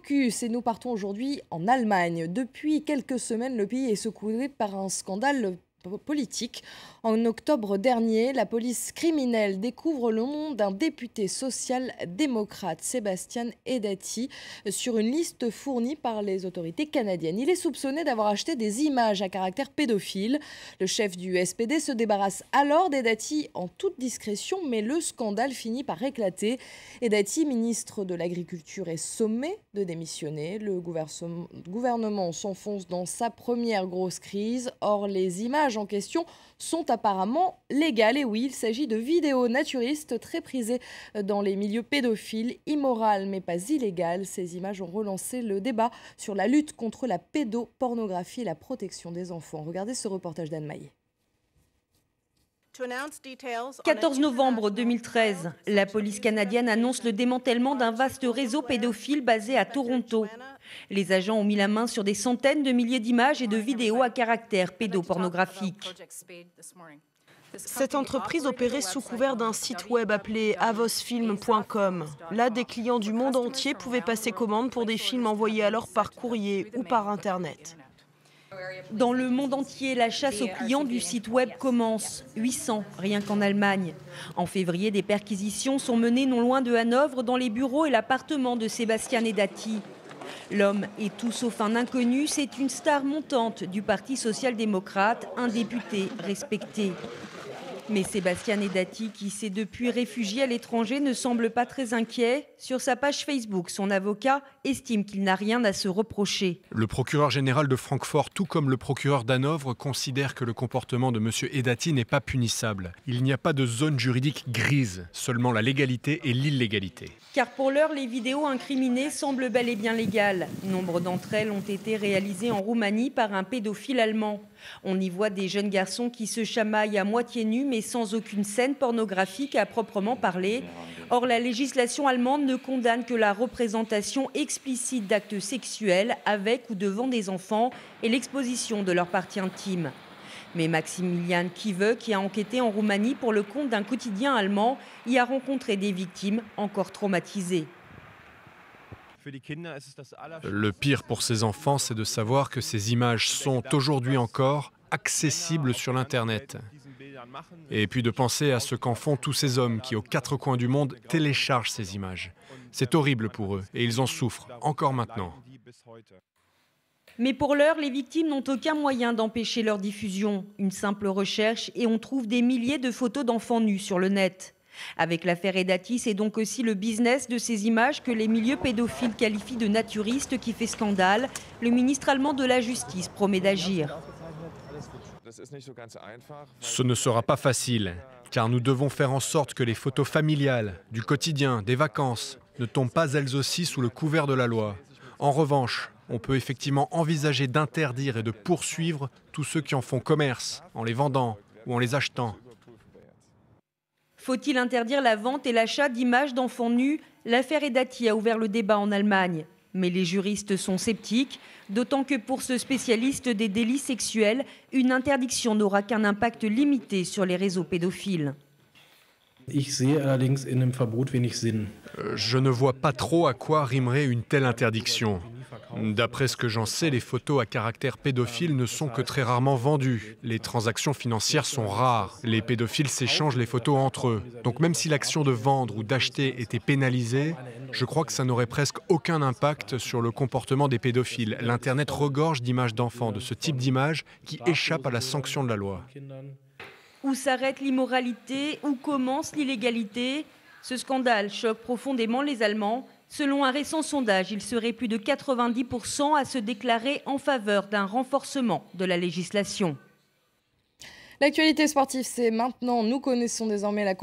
Focus et nous partons aujourd'hui en Allemagne. Depuis quelques semaines, le pays est secoué par un scandale politique. En octobre dernier, la police criminelle découvre le nom d'un député social-démocrate, Sebastian Edati, sur une liste fournie par les autorités canadiennes. Il est soupçonné d'avoir acheté des images à caractère pédophile. Le chef du SPD se débarrasse alors d'Edati en toute discrétion, mais le scandale finit par éclater. Edati, ministre de l'Agriculture, est sommé de démissionner. Le gouvernement s'enfonce dans sa première grosse crise. Or, les images en question sont apparemment légales. Et oui, il s'agit de vidéos naturistes très prisées dans les milieux pédophiles, immorales mais pas illégales. Ces images ont relancé le débat sur la lutte contre la pédopornographie et la protection des enfants. Regardez ce reportage d'Anne Maillet. 14 novembre 2013, la police canadienne annonce le démantèlement d'un vaste réseau pédophile basé à Toronto. Les agents ont mis la main sur des centaines de milliers d'images et de vidéos à caractère pédopornographique. Cette entreprise opérait sous couvert d'un site web appelé avosfilm.com. Là, des clients du monde entier pouvaient passer commande pour des films envoyés alors par courrier ou par Internet. Dans le monde entier, la chasse aux clients du site web commence. 800, rien qu'en Allemagne. En février, des perquisitions sont menées non loin de Hanovre, dans les bureaux et l'appartement de Sebastian Edati. L'homme est tout sauf un inconnu, c'est une star montante du Parti social-démocrate, un député respecté. Mais Sebastian Edati, qui s'est depuis réfugié à l'étranger, ne semble pas très inquiet. Sur sa page Facebook, son avocat estime qu'il n'a rien à se reprocher. Le procureur général de Francfort, tout comme le procureur d'Hanovre, considère que le comportement de M. Edati n'est pas punissable. Il n'y a pas de zone juridique grise, seulement la légalité et l'illégalité. Car pour l'heure, les vidéos incriminées semblent bel et bien légales. Nombre d'entre elles ont été réalisées en Roumanie par un pédophile allemand. On y voit des jeunes garçons qui se chamaillent à moitié nus, mais sans aucune scène pornographique à proprement parler. Or, la législation allemande ne condamne que la représentation explicite d'actes sexuels avec ou devant des enfants et l'exposition de leurs parties intimes. Mais Maximilian Kive, qui a enquêté en Roumanie pour le compte d'un quotidien allemand, y a rencontré des victimes encore traumatisées. Le pire pour ces enfants, c'est de savoir que ces images sont aujourd'hui encore accessibles sur l'Internet. Et puis de penser à ce qu'en font tous ces hommes qui, aux quatre coins du monde, téléchargent ces images. C'est horrible pour eux et ils en souffrent, encore maintenant. Mais pour l'heure, les victimes n'ont aucun moyen d'empêcher leur diffusion. Une simple recherche et on trouve des milliers de photos d'enfants nus sur le net. Avec l'affaire Edati, c'est donc aussi le business de ces images que les milieux pédophiles qualifient de naturistes qui fait scandale. Le ministre allemand de la Justice promet d'agir. Ce ne sera pas facile, car nous devons faire en sorte que les photos familiales, du quotidien, des vacances, ne tombent pas elles aussi sous le couvert de la loi. En revanche, on peut effectivement envisager d'interdire et de poursuivre tous ceux qui en font commerce, en les vendant ou en les achetant. Faut-il interdire la vente et l'achat d'images d'enfants nus? L'affaire Edati a ouvert le débat en Allemagne. Mais les juristes sont sceptiques, d'autant que pour ce spécialiste des délits sexuels, une interdiction n'aura qu'un impact limité sur les réseaux pédophiles. Je ne vois pas trop à quoi rimerait une telle interdiction. D'après ce que j'en sais, les photos à caractère pédophile ne sont que très rarement vendues. Les transactions financières sont rares. Les pédophiles s'échangent les photos entre eux. Donc même si l'action de vendre ou d'acheter était pénalisée, je crois que ça n'aurait presque aucun impact sur le comportement des pédophiles. L'Internet regorge d'images d'enfants, de ce type d'images qui échappent à la sanction de la loi. Où s'arrête l'immoralité? Où commence l'illégalité? Ce scandale choque profondément les Allemands. Selon un récent sondage, il serait plus de 90% à se déclarer en faveur d'un renforcement de la législation. L'actualité sportive, c'est maintenant. Nous connaissons désormais la